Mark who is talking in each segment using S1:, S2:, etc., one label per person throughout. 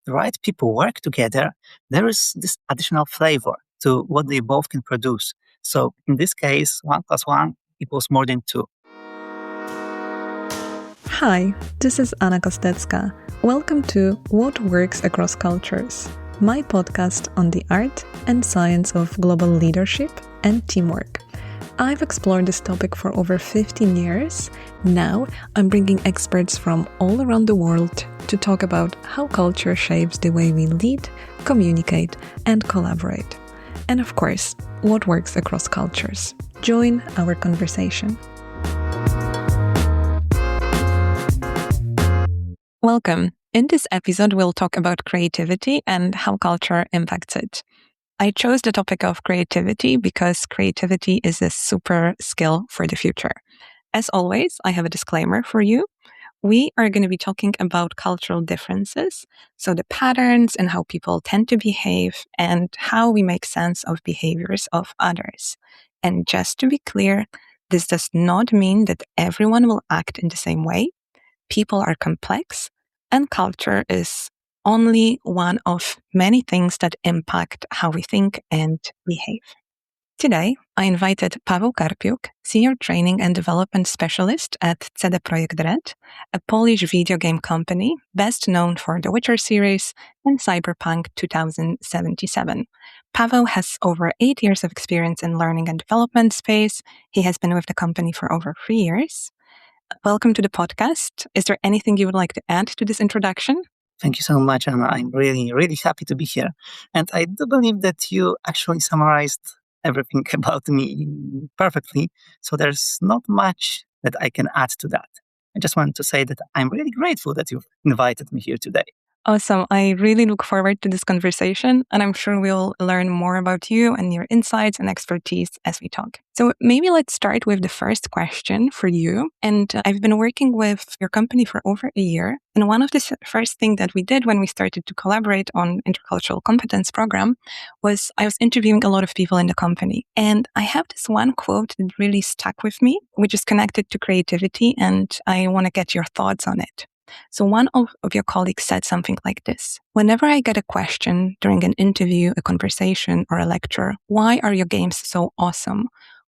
S1: the right people work together, there is this additional flavor to what they both can produce. So in this case, 1 plus 1 equals more than 2.
S2: Hi, this is Anna Kostecka. Welcome to What Works Across Cultures, my podcast on the art and science of global leadership and teamwork. I've explored this topic for over 15 years. Now I'm bringing experts from all around the world to talk about how culture shapes the way we lead, communicate, and collaborate. And of course, what works across cultures. Join our conversation. Welcome. In this episode, we'll talk about creativity and how culture impacts it. I chose the topic of creativity because creativity is a super skill for the future. As always, I have a disclaimer for you. We are going to be talking about cultural differences, so the patterns and how people tend to behave and how we make sense of behaviors of others. And just to be clear, this does not mean that everyone will act in the same way. People are complex, and culture is only one of many things that impact how we think and behave. Today, I invited Paweł Karpiuk, Senior Training and Development Specialist at CD Projekt Red, a Polish video game company best known for the Witcher series and Cyberpunk 2077. Paweł has over 8 years of experience in learning and development space. He has been with the company for over 3 years. Welcome to the podcast. Is there anything you would like to add to this introduction?
S1: Thank you so much, Anna. I'm really, really happy to be here. And I do believe that you actually summarized everything about me perfectly. So there's not much that I can add to that. I just want to say that I'm really grateful that you've invited me here today.
S2: Awesome. I really look forward to this conversation, and I'm sure we'll learn more about you and your insights and expertise as we talk. So maybe let's start with the first question for you. And I've been working with your company for over a year. And one of the first things that we did when we started to collaborate on intercultural competence program was I was interviewing a lot of people in the company. And I have this one quote that really stuck with me, which is connected to creativity. And I want to get your thoughts on it. So one of your colleagues said something like this: whenever I get a question during an interview, a conversation, or a lecture, why are your games so awesome?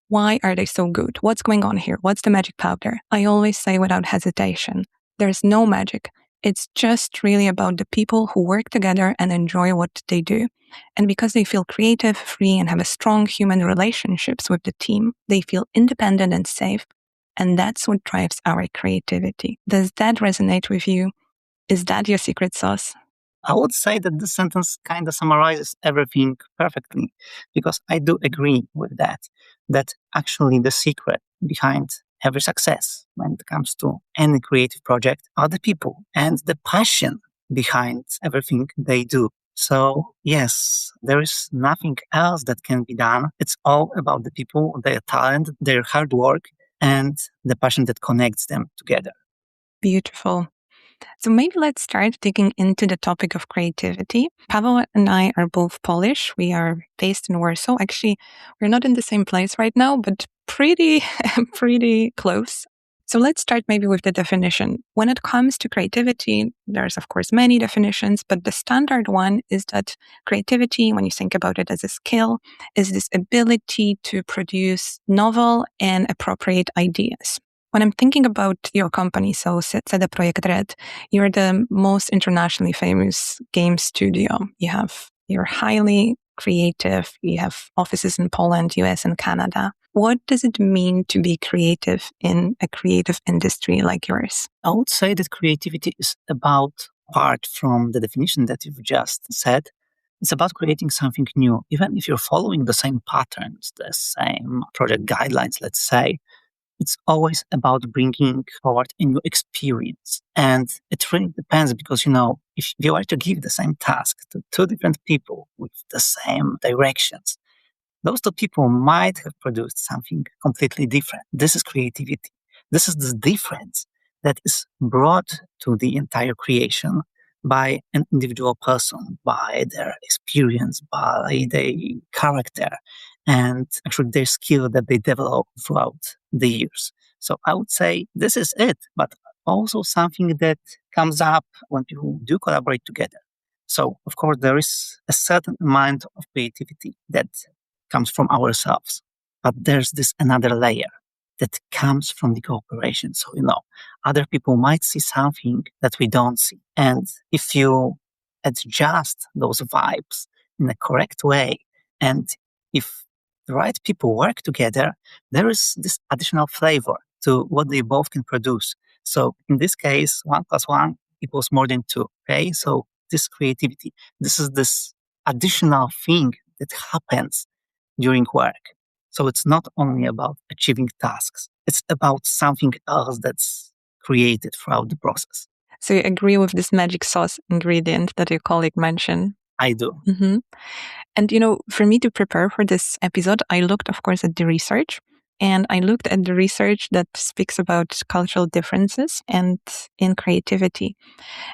S2: Why are they so good? What's going on here? What's the magic powder? I always say without hesitation, there's no magic. It's just really about the people who work together and enjoy what they do. And because they feel creative, free, and have a strong human relationships with the team, they feel independent and safe. And that's what drives our creativity. Does that resonate with you? Is that your secret sauce?
S1: I would say that this sentence kind of summarizes everything perfectly, because I do agree with that actually the secret behind every success when it comes to any creative project are the people and the passion behind everything they do. So yes, there is nothing else that can be done. It's all about the people, their talent, their hard work, and the passion that connects them together.
S2: Beautiful. So maybe let's start digging into the topic of creativity. Paweł and I are both Polish. We are based in Warsaw. Actually, we're not in the same place right now, but pretty close. So let's start maybe with the definition. When it comes to creativity, there's of course many definitions, but the standard one is that creativity, when you think about it as a skill, is this ability to produce novel and appropriate ideas. When I'm thinking about your company, so CD Projekt Red, you're the most internationally famous game studio. You're highly creative. You have offices in Poland, US, and Canada. What does it mean to be creative in a creative industry like yours?
S1: I would say that creativity is about, apart from the definition that you've just said, it's about creating something new. Even if you're following the same patterns, the same project guidelines, let's say, it's always about bringing forward a new experience. And it really depends because, if you were to give the same task to two different people with the same directions, those two people might have produced something completely different. This is creativity. This is the difference that is brought to the entire creation by an individual person, by their experience, by their character, and actually their skill that they develop throughout the years. So I would say this is it, but also something that comes up when people do collaborate together. So, of course, there is a certain amount of creativity that comes from ourselves. But there's this another layer that comes from the cooperation. So, other people might see something that we don't see. And if you adjust those vibes in a correct way, and if the right people work together, there is this additional flavor to what they both can produce. So in this case, 1+1 = more than 2. Okay. So this creativity, this is this additional thing that happens during work. So it's not only about achieving tasks, it's about something else that's created throughout the process.
S2: So you agree with this magic sauce ingredient that your colleague mentioned?
S1: I do.
S2: Mm-hmm. And, for me to prepare for this episode, I looked, of course, at the research. And I looked at the research that speaks about cultural differences and in creativity.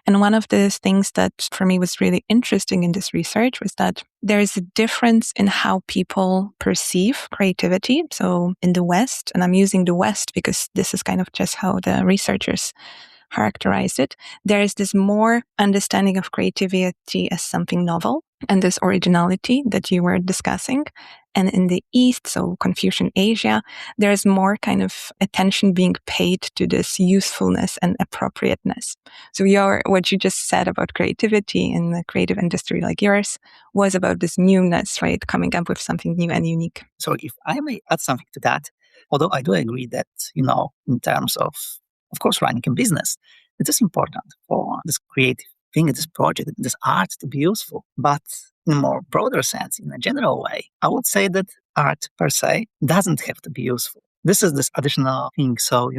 S2: And one of the things that for me was really interesting in this research was that there is a difference in how people perceive creativity. So in the West, and I'm using the West because this is kind of just how the researchers characterized it, there is this more understanding of creativity as something novel and this originality that you were discussing. And in the East, so Confucian Asia, there's more kind of attention being paid to this usefulness and appropriateness. So what you just said about creativity in the creative industry like yours was about this newness, right? Coming up with something new and unique.
S1: So if I may add something to that, although I do agree that, in terms of course, running a business, it is important for this creative thing, this project, this art to be useful. But in a more broader sense, in a general way, I would say that art per se doesn't have to be useful. This is this additional thing. So,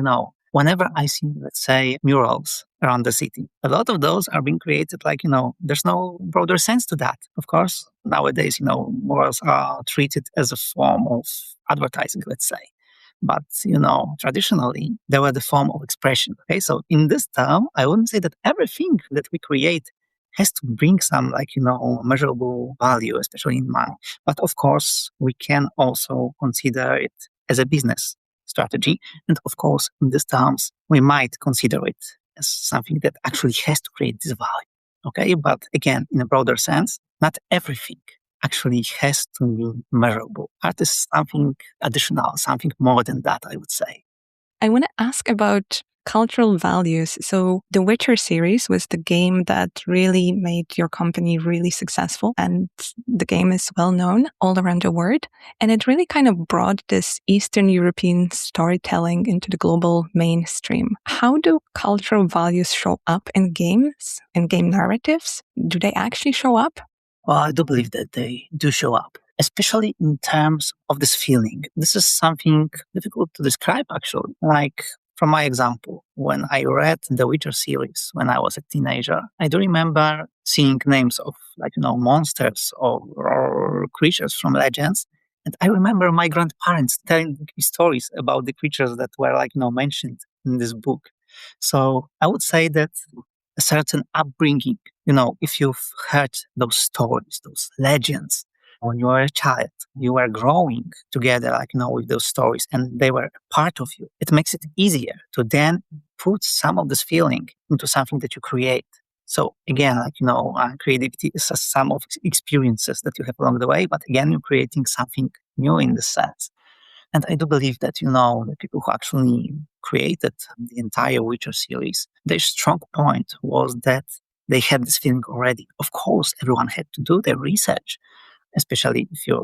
S1: whenever I see, let's say, murals around the city, a lot of those are being created like, there's no broader sense to that. Of course, nowadays, murals are treated as a form of advertising, let's say. But, traditionally, they were the form of expression. Okay, so in this term, I wouldn't say that everything that we create has to bring some, measurable value, especially in money. But of course, we can also consider it as a business strategy. And of course, in these terms, we might consider it as something that actually has to create this value. Okay, but again, in a broader sense, not everything actually has to be measurable. Art is something additional, something more than that, I would say.
S2: I want to ask about cultural values. So the Witcher series was the game that really made your company really successful, and the game is well known all around the world. And it really kind of brought this Eastern European storytelling into the global mainstream. How do cultural values show up in games, in game narratives? Do they actually show up?
S1: Well, I do believe that they do show up, especially in terms of this feeling. This is something difficult to describe, actually. Like, from my example, when I read the Witcher series when I was a teenager, I do remember seeing names of, monsters or creatures from legends. And I remember my grandparents telling me stories about the creatures that were, mentioned in this book. So I would say that a certain upbringing, if you've heard those stories, those legends, when you were a child, you were growing together, with those stories, and they were a part of you. It makes it easier to then put some of this feeling into something that you create. So again, creativity is a sum of experiences that you have along the way, but again, you're creating something new in this sense. And I do believe that, the people who actually created the entire Witcher series, their strong point was that they had this feeling already. Of course, everyone had to do their research, especially if you're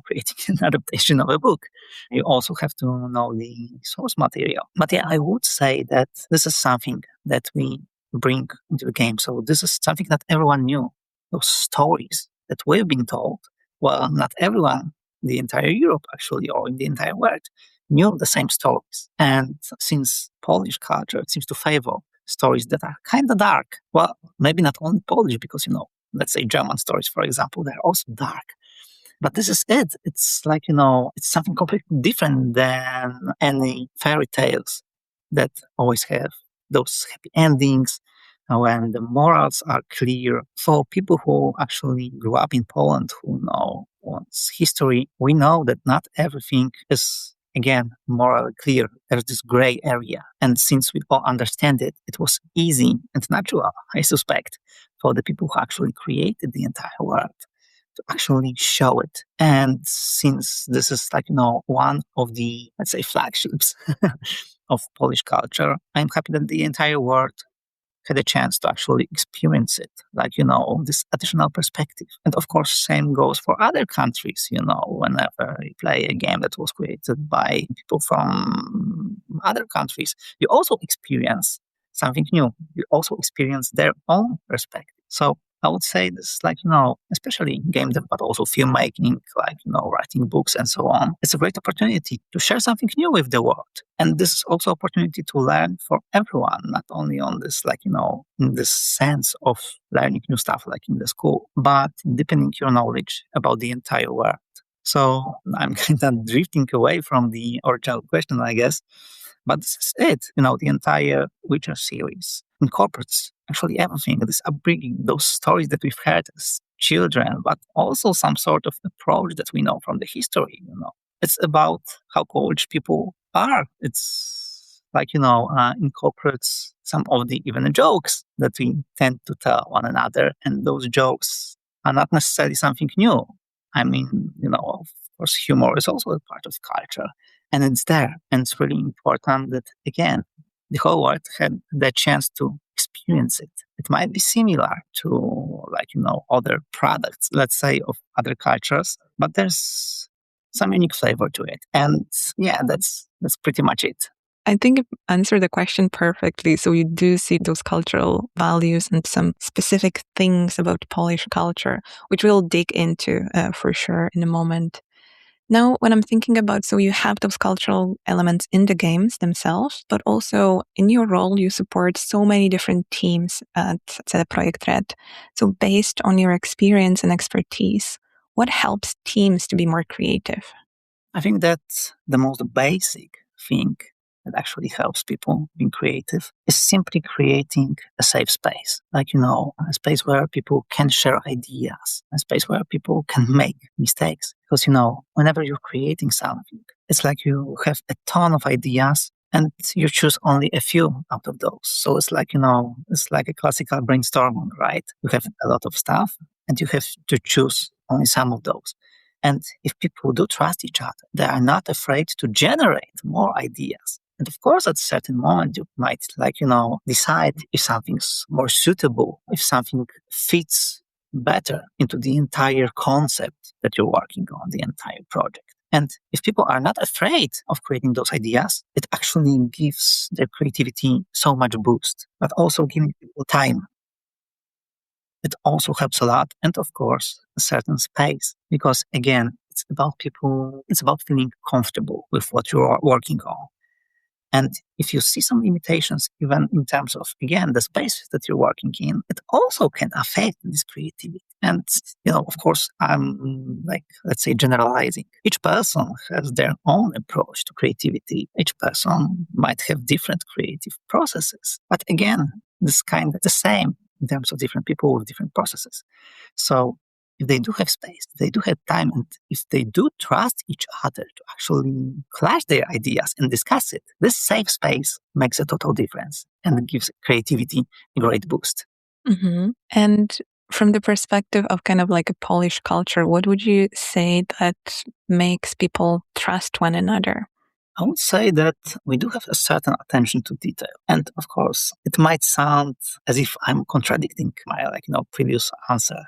S1: creating an adaptation of a book. You also have to know the source material. But yeah, I would say that this is something that we bring into the game. So this is something that everyone knew. Those stories that we've been told, well, not everyone, the entire Europe actually, or in the entire world, knew the same stories. And since Polish culture seems to favor stories that are kind of dark, well, maybe not only Polish, because, let's say German stories, for example, they're also dark. But this is it. It's it's something completely different than any fairy tales that always have those happy endings when the morals are clear. For people who actually grew up in Poland, who know one's history, we know that not everything is again, morally clear. There's this gray area. And since we all understand it, it was easy and natural, I suspect, for the people who actually created the entire world to actually show it. And since this is one of the, let's say, flagships of Polish culture, I'm happy that the entire world had a chance to actually experience it, this additional perspective. And of course, same goes for other countries, whenever you play a game that was created by people from other countries, you also experience something new. You also experience their own perspective. So I would say this, especially game dev, but also filmmaking, writing books and so on. It's a great opportunity to share something new with the world. And this is also opportunity to learn for everyone, not only on this, in this sense of learning new stuff, like in the school, but deepening your knowledge about the entire world. So I'm kind of drifting away from the original question, I guess. But this is it. The entire Witcher series incorporates actually everything, this upbringing, those stories that we've heard as children, but also some sort of approach that we know from the history. It's about how Polish people are. It's incorporates some of the even jokes that we tend to tell one another. And those jokes are not necessarily something new. I mean, of course, humor is also a part of culture. And it's there. And it's really important that, again, the whole world had the chance to experience it. It might be similar to, other products, let's say, of other cultures, but there's some unique flavor to it. And yeah, that's pretty much it.
S2: I think it answered the question perfectly. So you do see those cultural values and some specific things about Polish culture, which we'll dig into for sure in a moment. Now, when I'm thinking about, so you have those cultural elements in the games themselves, but also in your role, you support so many different teams at CD Projekt Red. So based on your experience and expertise, what helps teams to be more creative?
S1: I think that the most basic thing that actually helps people being creative is simply creating a safe space. A space where people can share ideas, a space where people can make mistakes. Because, whenever you're creating something, it's like you have a ton of ideas and you choose only a few out of those. So it's it's like a classical brainstorming, right? You have a lot of stuff and you have to choose only some of those. And if people do trust each other, they are not afraid to generate more ideas. And of course, at a certain moment, you might decide if something's more suitable, if something fits better into the entire concept that you're working on, the entire project. And if people are not afraid of creating those ideas, it actually gives their creativity so much boost, but also giving people time. It also helps a lot. And of course, a certain space, because again, it's about people, it's about feeling comfortable with what you're working on. And if you see some limitations, even in terms of, again, the space that you're working in, it also can affect this creativity. And, of course, I'm let's say generalizing. Each person has their own approach to creativity. Each person might have different creative processes. But again, this kind of the same in terms of different people with different processes. So if they do have space, if they do have time, and if they do trust each other to actually clash their ideas and discuss it, this safe space makes a total difference and gives creativity a great boost.
S2: Mm-hmm. And from the perspective of kind of like a Polish culture, what would you say that makes people trust one another?
S1: I would say that we do have a certain attention to detail. And of course, it might sound as if I'm contradicting my previous answer.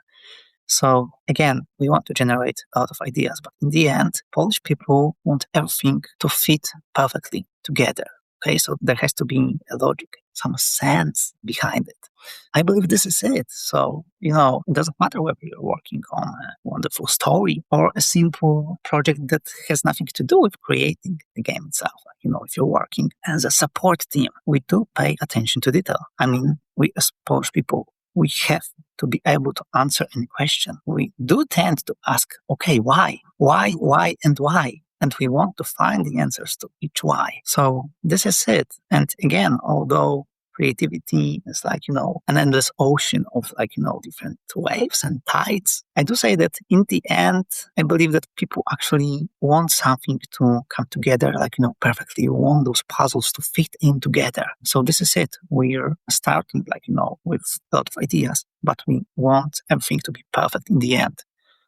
S1: So again, we want to generate a lot of ideas, but in the end, Polish people want everything to fit perfectly together. Okay, so there has to be a logic, some sense behind it. I believe this is it. So, it doesn't matter whether you're working on a wonderful story or a simple project that has nothing to do with creating the game itself. If you're working as a support team, we do pay attention to detail. I mean, we as Polish people, we have to be able to answer any question. We do tend to ask, okay, why, and why? And we want to find the answers to each why. So this is it. And again, although creativity is like, an endless ocean of like, different waves and tides. I do say that in the end, I believe that people actually want something to come together, like, perfectly. You want those puzzles to fit in together. So this is it. We're starting like, with a lot of ideas, but we want everything to be perfect in the end.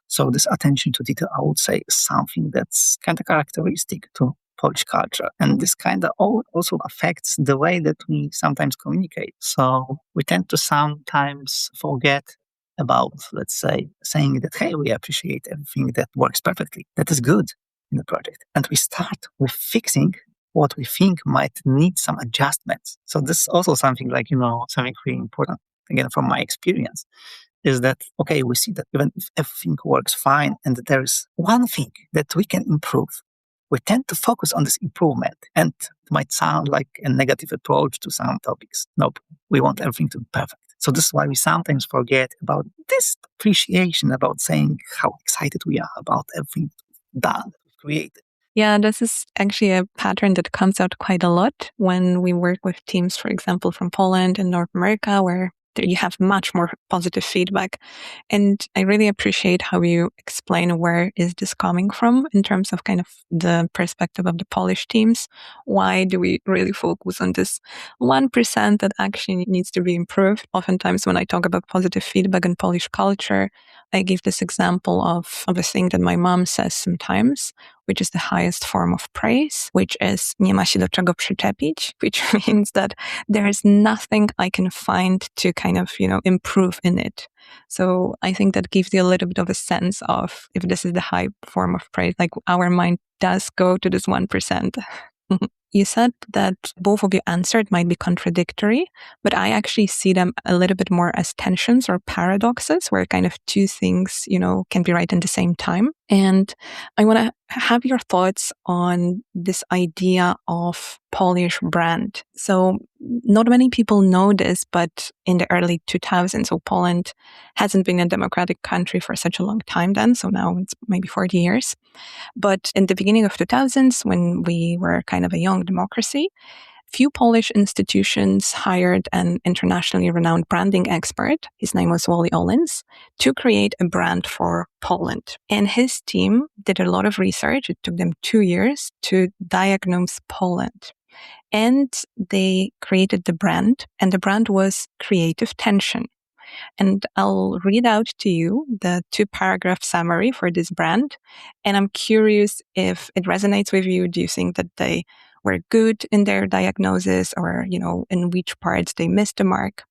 S1: So this attention to detail, I would say, is something that's kind of characteristic to Polish culture. And this kind of also affects the way that we sometimes communicate. So we tend to sometimes forget about, let's say, saying that, hey, we appreciate everything that works perfectly. That is good in the project. And we start with fixing what we think might need some adjustments. So this is also something like, something really important, again, from my experience, is that, okay, we see that even if everything works fine and there is one thing that we can improve, we tend to focus on this improvement. And it might sound like a negative approach to some topics. Nope, we want everything to be perfect. So this is why we sometimes forget about this appreciation, about saying how excited we are about everything done, created.
S2: Yeah, this is actually a pattern that comes out quite a lot when we work with teams, for example, from Poland and North America, where you have much more positive feedback. And I really appreciate how you explain where is this coming from in terms of kind of the perspective of the Polish teams. Why do we really focus on this 1% that actually needs to be improved? Oftentimes when I talk about positive feedback in Polish culture, I give this example of a thing that my mom says sometimes, which is the highest form of praise, which is nie ma się do czego przyczepić, which means that there is nothing I can find to kind of, improve in it. So I think that gives you a little bit of a sense of if this is the high form of praise, like our mind does go to this 1%. You said that both of your answers might be contradictory, but I actually see them a little bit more as tensions or paradoxes where kind of two things, can be right at the same time. And I want to have your thoughts on this idea of Polish brand. So not many people know this, but in the early 2000s, so Poland hasn't been a democratic country for such a long time then. So now it's maybe 40 years. But in the beginning of 2000s, when we were kind of a young democracy, few Polish institutions hired an internationally renowned branding expert, his name was Wally Olins, to create a brand for Poland. And his team did a lot of research. It took them 2 years to diagnose Poland. And they created the brand, and the brand was creative tension. And I'll read out to you the 2-paragraph summary for this brand. And I'm curious if it resonates with you. Do you think that they were good in their diagnosis or, in which parts they missed the mark?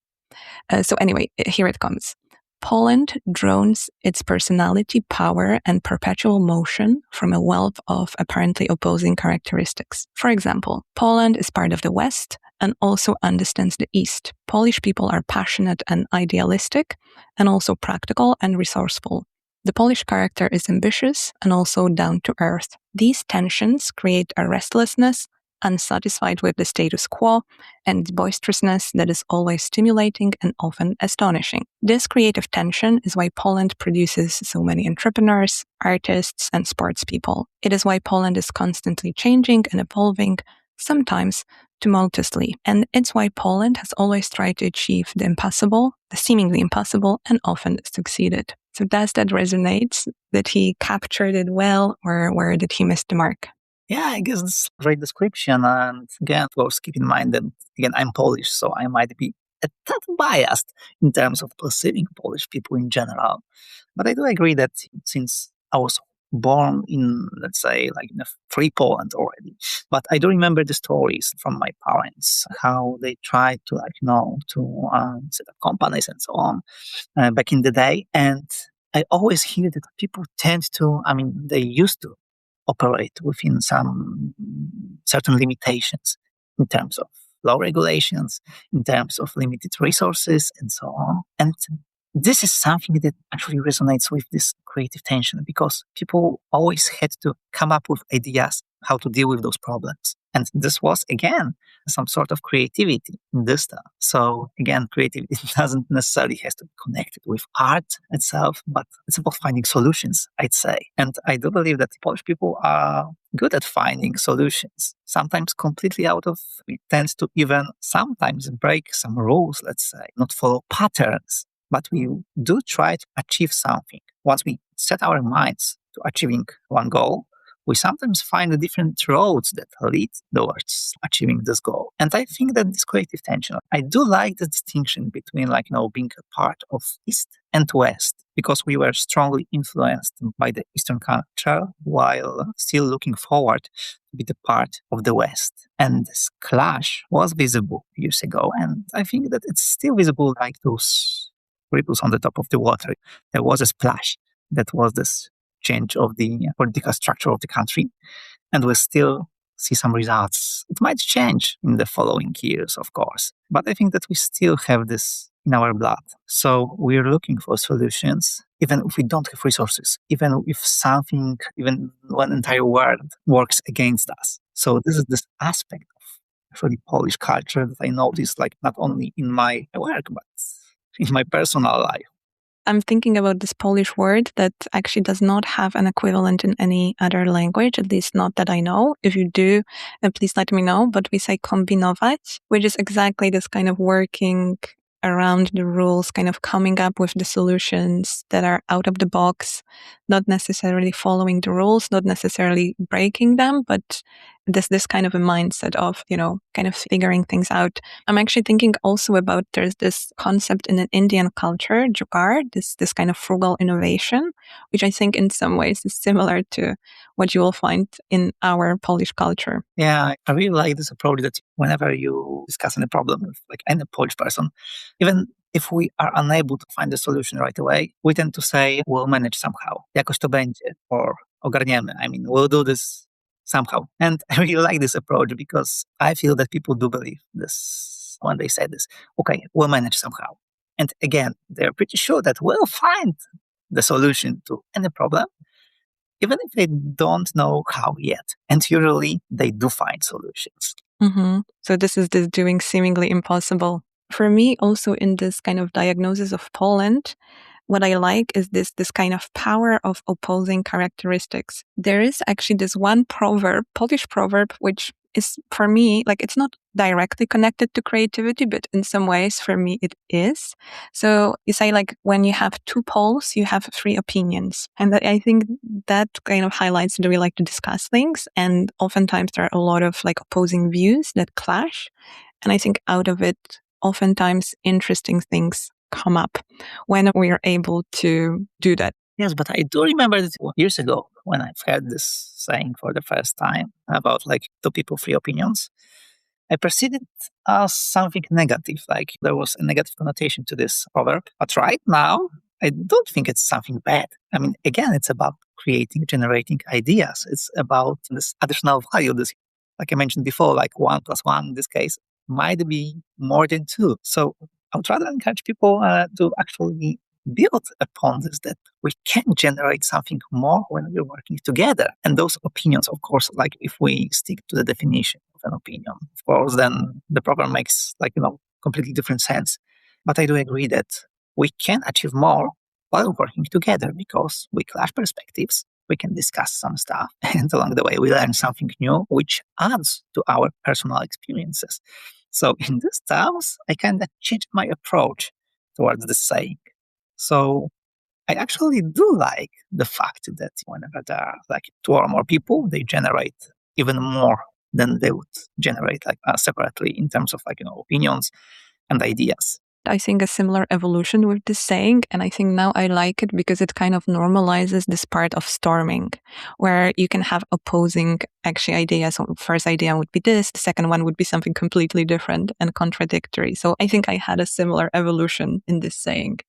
S2: So anyway, here it comes. Poland draws its personality, power, and perpetual motion from a wealth of apparently opposing characteristics. For example, Poland is part of the West and also understands the East. Polish people are passionate and idealistic, and also practical and resourceful. The Polish character is ambitious and also down to earth. These tensions create a restlessness, unsatisfied with the status quo, and boisterousness that is always stimulating and often astonishing. This creative tension is why Poland produces so many entrepreneurs, artists, and sports people. It is why Poland is constantly changing and evolving, sometimes tumultuously. And it's why Poland has always tried to achieve the impossible, the seemingly impossible, and often succeeded. So does that resonate? Did he captured it well, or where did he miss the mark?
S1: Yeah, I guess it's a great description. And again, of course, keep in mind that, again, I'm Polish, so I might be a tad biased in terms of perceiving Polish people in general. But I do agree that since I was born in, let's say, like in a free Poland already, but I do remember the stories from my parents, how they tried to, to set up companies and so on back in the day. And I always hear that people tend to, they used to operate within some certain limitations in terms of law regulations, in terms of limited resources, and so on. And this is something that actually resonates with this creative tension because people always had to come up with ideas how to deal with those problems. And this was, again, some sort of creativity in this stuff. So again, creativity doesn't necessarily have to be connected with art itself, but it's about finding solutions, I'd say. And I do believe that Polish people are good at finding solutions, sometimes completely out of, we tend to even sometimes break some rules, let's say, not follow patterns, but we do try to achieve something. Once we set our minds to achieving one goal, we sometimes find different roads that lead towards achieving this goal. And I think that this creative tension, I do like the distinction between being a part of East and West, because we were strongly influenced by the Eastern culture while still looking forward to be the part of the West. And this clash was visible years ago. And I think that it's still visible, like those ripples on the top of the water. There was a splash that was this change of the political structure of the country, and we'll still see some results. It might change in the following years, of course, but I think that we still have this in our blood. So we're looking for solutions, even if we don't have resources, even if something, even one entire world works against us. So this is this aspect of actually Polish culture that I notice, not only in my work, but in my personal life.
S2: I'm thinking about this Polish word that actually does not have an equivalent in any other language, at least not that I know. If you do, please let me know. But we say kombinować, which is exactly this kind of working around the rules, kind of coming up with the solutions that are out of the box, not necessarily following the rules, not necessarily breaking them, but this kind of a mindset of, kind of figuring things out. I'm actually thinking also about, there's this concept in an Indian culture, jugaad, this kind of frugal innovation, which I think in some ways is similar to what you will find in our Polish culture.
S1: Yeah, I really like this approach that whenever you discuss any problem with any Polish person, even if we are unable to find a solution right away, we tend to say, we'll manage somehow. Jakoś to będzie, or ogarniemy. We'll do this somehow. And I really like this approach because I feel that people do believe this when they say this. Okay, we'll manage somehow. And again, they're pretty sure that we'll find the solution to any problem, even if they don't know how yet. And usually they do find solutions.
S2: Mm-hmm. So this is this doing seemingly impossible. For me, also in this kind of diagnosis of Poland, what I like is this kind of power of opposing characteristics. There is actually this one proverb, Polish proverb, which is for me, it's not directly connected to creativity, but in some ways for me it is. So you say when you have two poles, you have three opinions. And I think that kind of highlights that we like to discuss things. And oftentimes there are a lot of opposing views that clash. And I think out of it, oftentimes interesting things come up when we are able to do that.
S1: Yes, but I do remember that years ago when I've heard this saying for the first time about two people, three opinions. I perceived it as something negative, there was a negative connotation to this proverb. But right now, I don't think it's something bad. Again, it's about generating ideas. It's about this additional value. This, like I mentioned before, 1 + 1 in this case might be more than 2. So I would rather encourage people to actually build upon this, that we can generate something more when we're working together. And those opinions, of course, if we stick to the definition of an opinion, of course, then the problem makes completely different sense. But I do agree that we can achieve more while working together because we clash perspectives. We can discuss some stuff, and along the way, we learn something new, which adds to our personal experiences. So in these terms, I kind of changed my approach towards the saying. So I actually do like the fact that whenever there are 2 or more people, they generate even more than they would generate separately in terms of opinions and ideas.
S2: I think a similar evolution with this saying, and I think now I like it because it kind of normalizes this part of storming, where you can have opposing actually ideas. So first idea would be this, the second one would be something completely different and contradictory. So I think I had a similar evolution in this saying.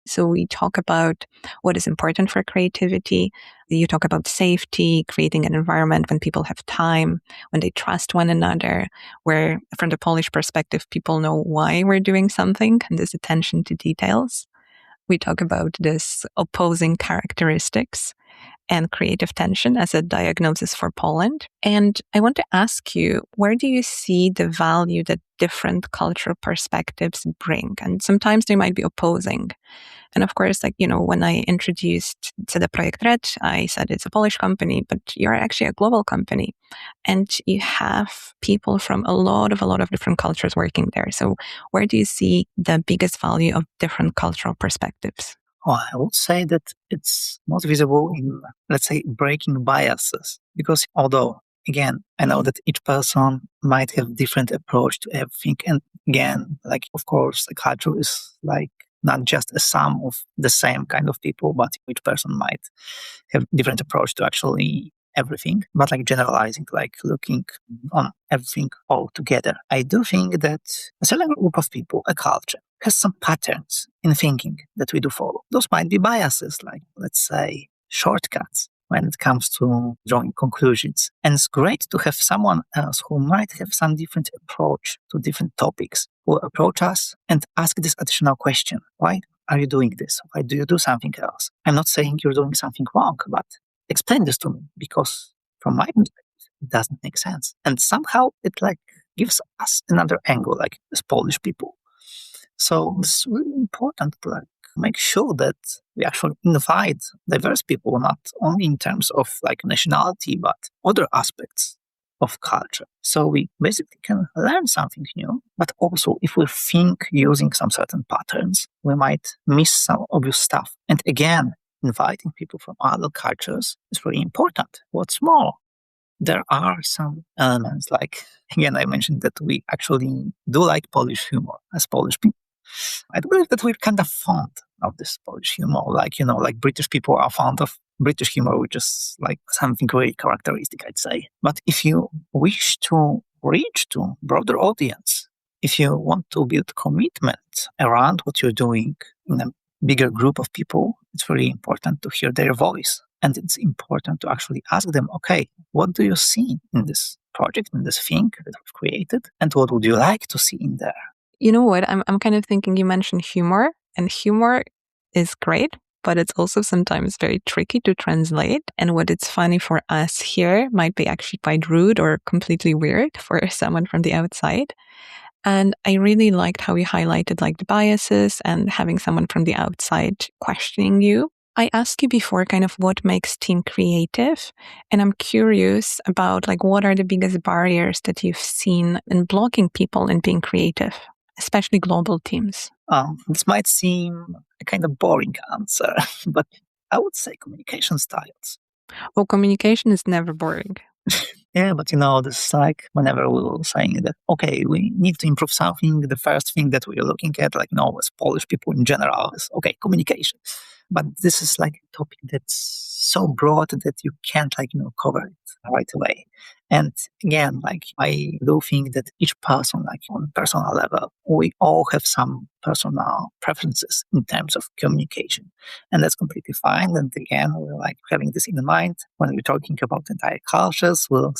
S2: So we talk about what is important for creativity. You talk about safety, creating an environment when people have time, when they trust one another, where from the Polish perspective, people know why we're doing something, and this attention to details. We talk about this opposing characteristics. and creative tension as a diagnosis for Poland. And I want to ask you, where do you see the value that different cultural perspectives bring? And sometimes they might be opposing. And of course, when I introduced CD Projekt Red, I said it's a Polish company, but you're actually a global company. And you have people from a lot of different cultures working there. So where do you see the biggest value of different cultural perspectives?
S1: Well, I would say that it's most visible in, let's say, breaking biases. Because although, again, I know that each person might have different approach to everything. And again, of course, the culture is not just a sum of the same kind of people, but each person might have different approach to actually everything, but generalizing, looking on everything all together. I do think that a certain group of people, a culture, has some patterns in thinking that we do follow. Those might be biases, let's say, shortcuts when it comes to drawing conclusions. And it's great to have someone else who might have some different approach to different topics, who approach us and ask this additional question. Why are you doing this? Why do you do something else? I'm not saying you're doing something wrong, but explain this to me, because from my perspective, it doesn't make sense. And somehow it gives us another angle, as Polish people. So it's really important to make sure that we actually invite diverse people, not only in terms of nationality, but other aspects of culture. So we basically can learn something new, but also if we think using some certain patterns, we might miss some obvious stuff. And again, inviting people from other cultures is really important. What's more, there are some elements again, I mentioned that we actually do like Polish humor as Polish people. I believe that we're kind of fond of this Polish humor. British people are fond of British humor, which is something very characteristic, I'd say. But if you wish to reach to broader audience, if you want to build commitment around what you're doing in a bigger group of people, it's really important to hear their voice. And it's important to actually ask them, okay, what do you see in this project, in this thing that we've created? And what would you like to see in there?
S2: You know what? I'm kind of thinking, you mentioned humor, and humor is great, but it's also sometimes very tricky to translate. And what it's funny for us here might be actually quite rude or completely weird for someone from the outside. And I really liked how you highlighted the biases and having someone from the outside questioning you. I asked you before kind of what makes team creative, and I'm curious about what are the biggest barriers that you've seen in blocking people in being creative, especially global teams?
S1: This might seem a kind of boring answer, but I would say communication styles.
S2: Well, communication is never boring.
S1: Yeah, but this is whenever we were saying that, okay, we need to improve something, the first thing that we're looking at, as Polish people in general, is, okay, communication. But this is a topic that's so broad that you can't, cover it right away. And again, I do think that each person, on a personal level, we all have some personal preferences in terms of communication. And that's completely fine. And again, we're having this in mind when we're talking about entire cultures, we're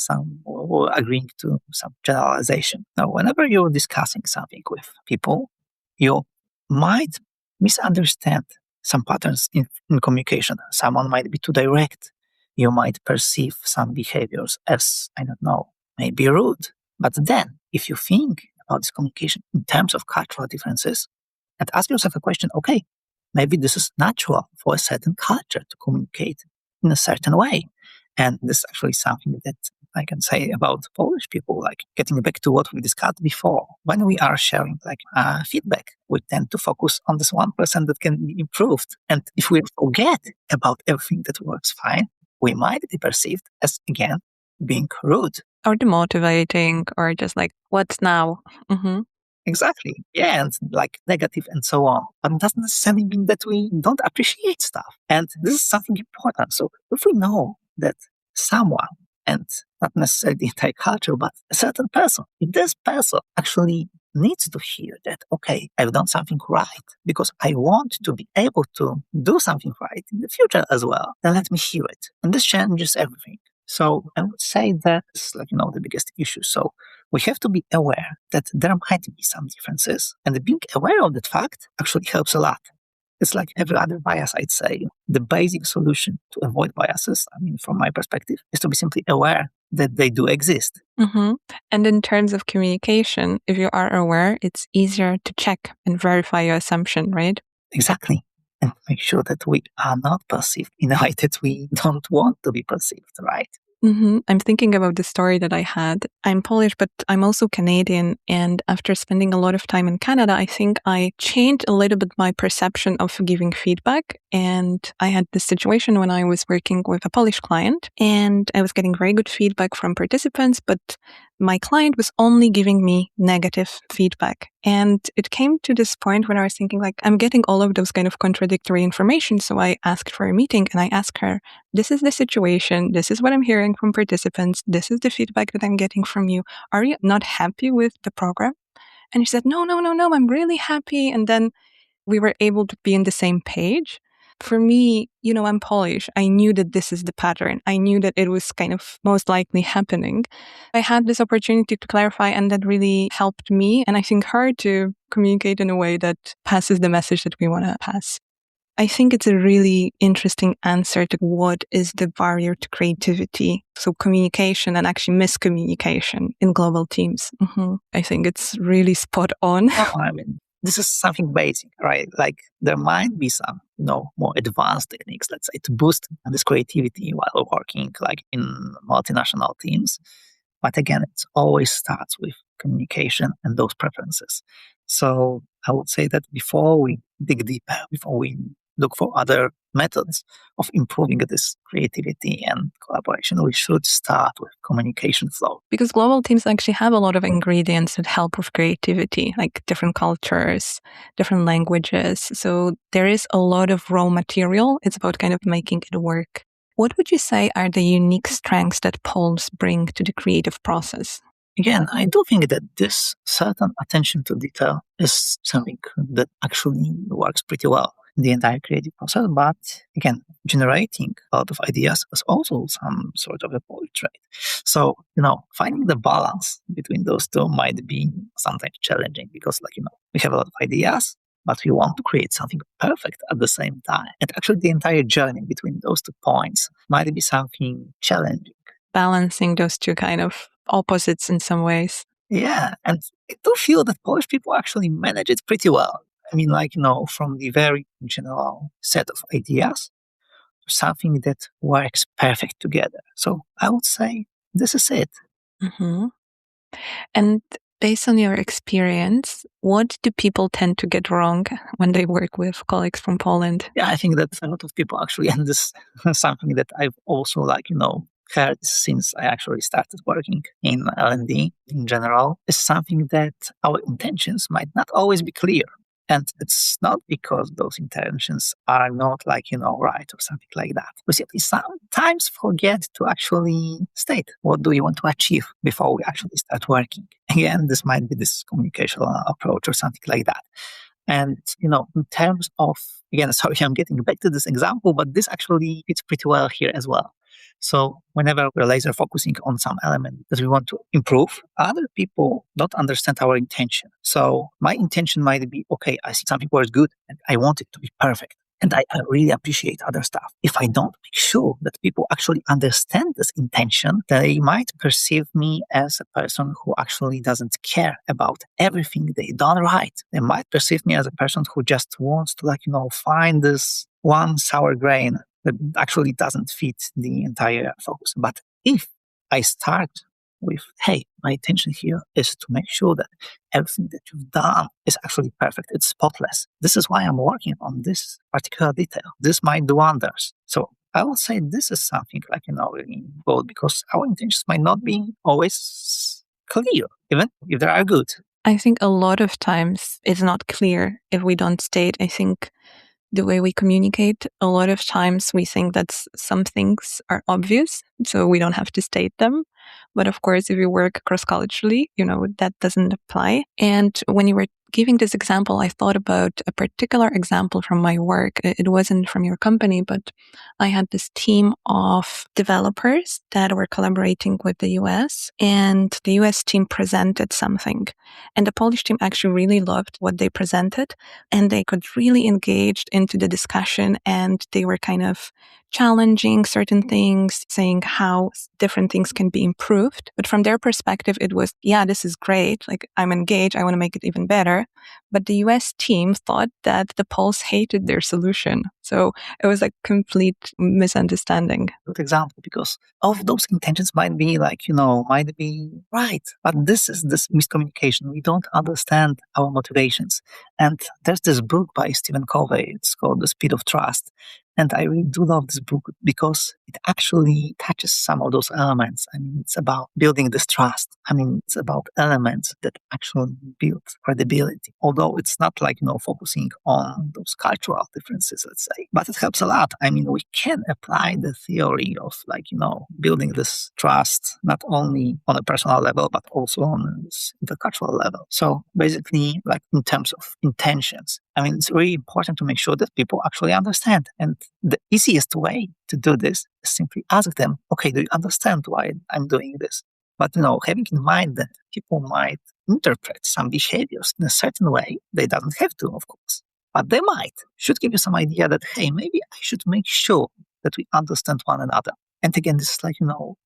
S1: agreeing to some generalization. Now, whenever you're discussing something with people, you might misunderstand some patterns in communication. Someone might be too direct. You might perceive some behaviors as, I don't know, maybe rude. But then, if you think about this communication in terms of cultural differences, and ask yourself a question, okay, maybe this is natural for a certain culture to communicate in a certain way. And this is actually something that I can say about Polish people, getting back to what we discussed before. When we are sharing feedback, we tend to focus on this 1% that can be improved. And if we forget about everything that works fine, we might be perceived as, again, being rude.
S2: Or demotivating, or just what's now? Mm-hmm.
S1: Exactly. Yeah, and negative and so on. But it doesn't necessarily mean that we don't appreciate stuff. And this is something important. So if we know that someone, and not necessarily the entire culture, but a certain person, if this person actually needs to hear that, okay, I've done something right because I want to be able to do something right in the future as well, then let me hear it. And this changes everything. So I would say that's the biggest issue. So we have to be aware that there might be some differences, and being aware of that fact actually helps a lot. It's like every other bias, I'd say. The basic solution to avoid biases, from my perspective, is to be simply aware that they do exist.
S2: Mm-hmm. And in terms of communication, if you are aware, it's easier to check and verify your assumption, right?
S1: Exactly. And make sure that we are not perceived in a way that we don't want to be perceived, right?
S2: Mm-hmm. I'm thinking about the story that I had. I'm Polish, but I'm also Canadian. And after spending a lot of time in Canada, I think I changed a little bit my perception of giving feedback. And I had this situation when I was working with a Polish client, and I was getting very good feedback from participants, but my client was only giving me negative feedback. And it came to this point when I was thinking, like, I'm getting all of those kind of contradictory information. So I asked for a meeting and I asked her, this is the situation. This is what I'm hearing from participants. This is the feedback that I'm getting from you. Are you not happy with the program? And she said, no, I'm really happy. And then we were able to be on the same page. For me, I'm Polish. I knew that this is the pattern. I knew that it was kind of most likely happening. I had this opportunity to clarify, and that really helped me, and I think her, to communicate in a way that passes the message that we want to pass. I think it's a really interesting answer to what is the barrier to creativity. So communication and actually miscommunication in global teams. Mm-hmm. I think it's really spot on.
S1: This is something basic, right? Like there might be some, more advanced techniques, let's say, to boost this creativity while working like in multinational teams. But again, it always starts with communication and those preferences. So I would say that before we dig deeper, before we look for other methods of improving this creativity and collaboration, we should start with communication flow.
S2: Because global teams actually have a lot of ingredients that help with creativity, like different cultures, different languages. So there is a lot of raw material. It's about kind of making it work. What would you say are the unique strengths that Poles bring to the creative process?
S1: Again, I do think that this certain attention to detail is something that actually works pretty well in the entire creative process. But again, generating a lot of ideas is also some sort of a Polish trait. So, finding the balance between those two might be sometimes challenging because, we have a lot of ideas, but we want to create something perfect at the same time. And actually, the entire journey between those 2 points might be something challenging.
S2: Balancing those two kind of opposites in some ways.
S1: Yeah, and I do feel that Polish people actually manage it pretty well. From the very general set of ideas to something that works perfect together. So I would say this is it.
S2: Mm-hmm. And based on your experience, what do people tend to get wrong when they work with colleagues from Poland?
S1: Yeah, I think that a lot of people actually, and this is something that I've also heard since I actually started working in L&D in general, is something that our intentions might not always be clear. And it's not because those intentions are not right or something like that. We simply sometimes forget to actually state what do we want to achieve before we actually start working. Again, this might be this communication approach or something like that. And, in terms of, again, sorry, I'm getting back to this example, but this actually fits pretty well here as well. So whenever we're laser focusing on some element that we want to improve, other people don't understand our intention. So my intention might be, okay, I see something where it's good and I want it to be perfect. And I really appreciate other stuff. If I don't make sure that people actually understand this intention, they might perceive me as a person who actually doesn't care about everything they done right. They might perceive me as a person who just wants to find this one sour grain that actually doesn't fit the entire focus. But if I start with, hey, my intention here is to make sure that everything that you've done is actually perfect, it's spotless. This is why I'm working on this particular detail. This might do wonders. So I would say this is something really bold, because our intentions might not be always clear, even if they are good.
S2: I think a lot of times it's not clear if we don't state. I think the way we communicate, a lot of times we think that some things are obvious, so we don't have to state them. But of course, if you work cross-culturally, that doesn't apply. And when you were giving this example, I thought about a particular example from my work. It wasn't from your company, but I had this team of developers that were collaborating with the US, and the US team presented something. And the Polish team actually really loved what they presented, and they got really engaged into the discussion, and they were kind of challenging certain things, saying how different things can be improved. But from their perspective, it was, yeah, this is great. Like, I'm engaged. I want to make it even better. But the US team thought that the Poles hated their solution. So it was a complete misunderstanding.
S1: Good example, because of those intentions might be might be right. But this is this miscommunication. We don't understand our motivations. And there's this book by Stephen Covey. It's called The Speed of Trust. And I really do love this book because it actually touches some of those elements. I mean, it's about building this trust. I mean, it's about elements that actually build credibility. Although it's not focusing on those cultural differences, let's say, but it helps a lot. I mean, we can apply the theory of building this trust, not only on a personal level, but also on this intercultural level. So basically, in terms of intentions, I mean, it's really important to make sure that people actually understand. And the easiest way to do this is simply ask them, okay, do you understand why I'm doing this? But, having in mind that people might interpret some behaviors in a certain way, they don't have to, of course, but they might, should give you some idea that, hey, maybe I should make sure that we understand one another. And again, this is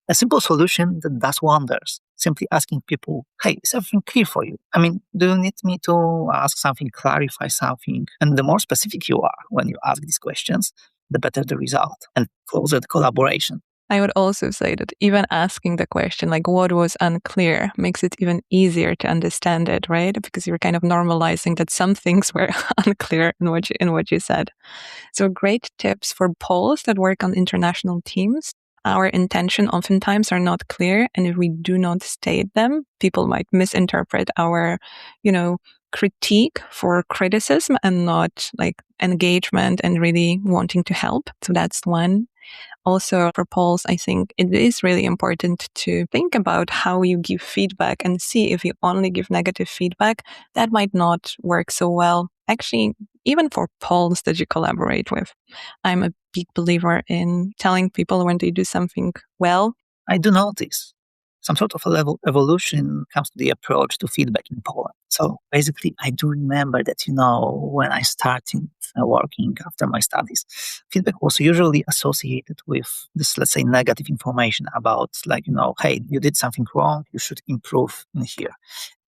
S1: a simple solution that does wonders. Simply asking people, hey, is everything clear for you? I mean, do you need me to ask something, clarify something? And the more specific you are when you ask these questions, the better the result and closer the collaboration.
S2: I would also say that even asking the question, what was unclear, makes it even easier to understand it, right? Because you're kind of normalizing that some things were unclear in what you said. So great tips for Poles that work on international teams. Our intention oftentimes are not clear, and if we do not state them, people might misinterpret our, critique for criticism and not engagement and really wanting to help. So that's one. Also, for Poles, I think it is really important to think about how you give feedback and see if you only give negative feedback, that might not work so well. Actually, even for Poles that you collaborate with, I'm a big believer in telling people when they do something well.
S1: I do notice some sort of a level evolution comes to the approach to feedback in Poland. So basically, I do remember that, when I started working after my studies, feedback was usually associated with this, let's say, negative information about hey, you did something wrong, you should improve in here.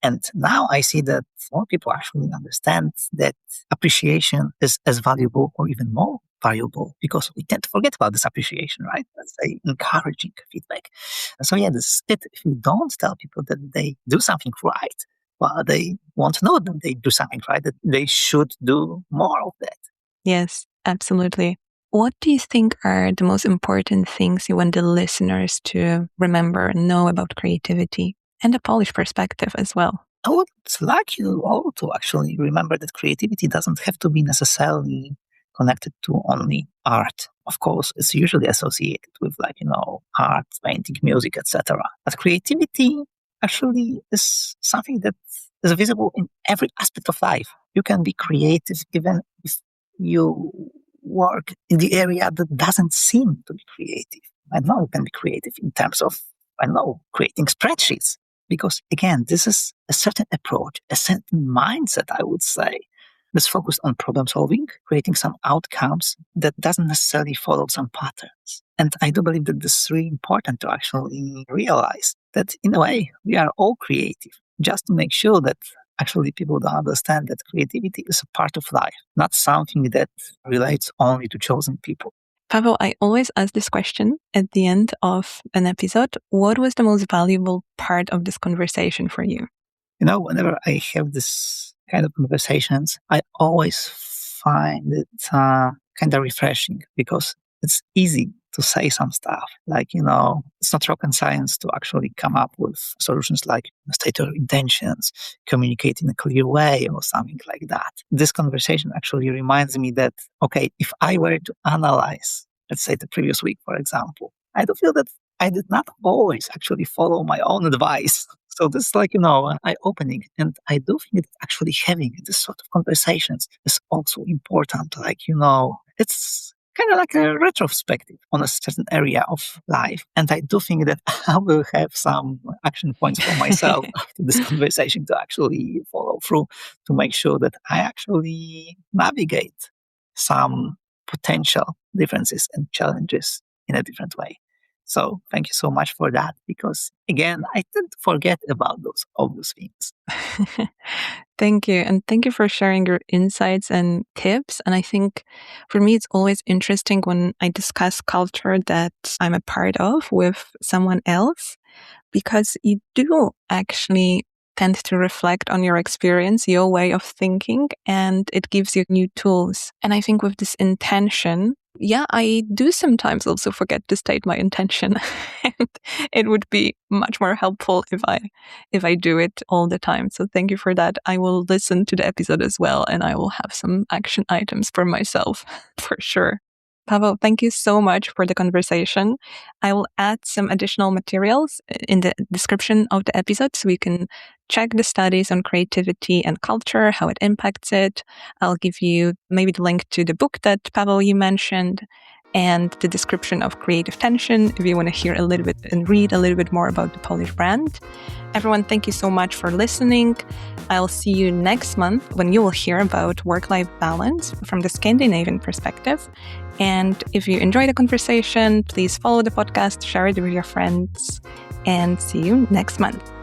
S1: And now I see that more people actually understand that appreciation is as valuable or even more valuable, because we tend to forget about this appreciation, right? Let's say encouraging feedback. And so, this is it. If you don't tell people that they do something right, well, they won't know that they do something right, that they should do more of that.
S2: Yes, absolutely. What do you think are the most important things you want the listeners to remember and know about creativity and the Polish perspective as well?
S1: I would like you all to actually remember that creativity doesn't have to be necessarily connected to only art. Of course, it's usually associated with art, painting, music, etc. But creativity actually is something that is visible in every aspect of life. You can be creative even if you work in the area that doesn't seem to be creative. I know you can be creative in terms of, creating spreadsheets. Because again, this is a certain approach, a certain mindset, I would say, that's focused on problem solving, creating some outcomes that doesn't necessarily follow some patterns. And I do believe that this is really important to actually realize that in a way, we are all creative, just to make sure that actually people don't understand that creativity is a part of life, not something that relates only to chosen people.
S2: Paweł, I always ask this question at the end of an episode. What was the most valuable part of this conversation for you?
S1: Whenever I have this kind of conversations, I always find it kind of refreshing, because it's easy to say some stuff. It's not rocket science to actually come up with solutions like state your intentions, communicate in a clear way, or something like that. This conversation actually reminds me that, okay, if I were to analyze, let's say the previous week, for example, I do feel that I did not always actually follow my own advice. So this is eye-opening. And I do think that actually having this sort of conversations is also important. It's kind of like a retrospective on a certain area of life. And I do think that I will have some action points for myself after this conversation to actually follow through to make sure that I actually navigate some potential differences and challenges in a different way. So thank you so much for that, because again, I tend to forget about those obvious things.
S2: Thank you. And thank you for sharing your insights and tips. And I think for me, it's always interesting when I discuss culture that I'm a part of with someone else, because you do actually tend to reflect on your experience, your way of thinking, and it gives you new tools. And I think with this intention, I do sometimes also forget to state my intention. And it would be much more helpful if I do it all the time. So thank you for that. I will listen to the episode as well, and I will have some action items for myself for sure. Paweł, thank you so much for the conversation. I will add some additional materials in the description of the episode so you can check the studies on creativity and culture, how it impacts it. I'll give you maybe the link to the book that Paweł you mentioned and the description of Creative Tension if you want to hear a little bit and read a little bit more about the Polish brand. Everyone, thank you so much for listening. I'll see you next month when you will hear about work-life balance from the Scandinavian perspective. And if you enjoy the conversation, please follow the podcast, share it with your friends, and see you next month.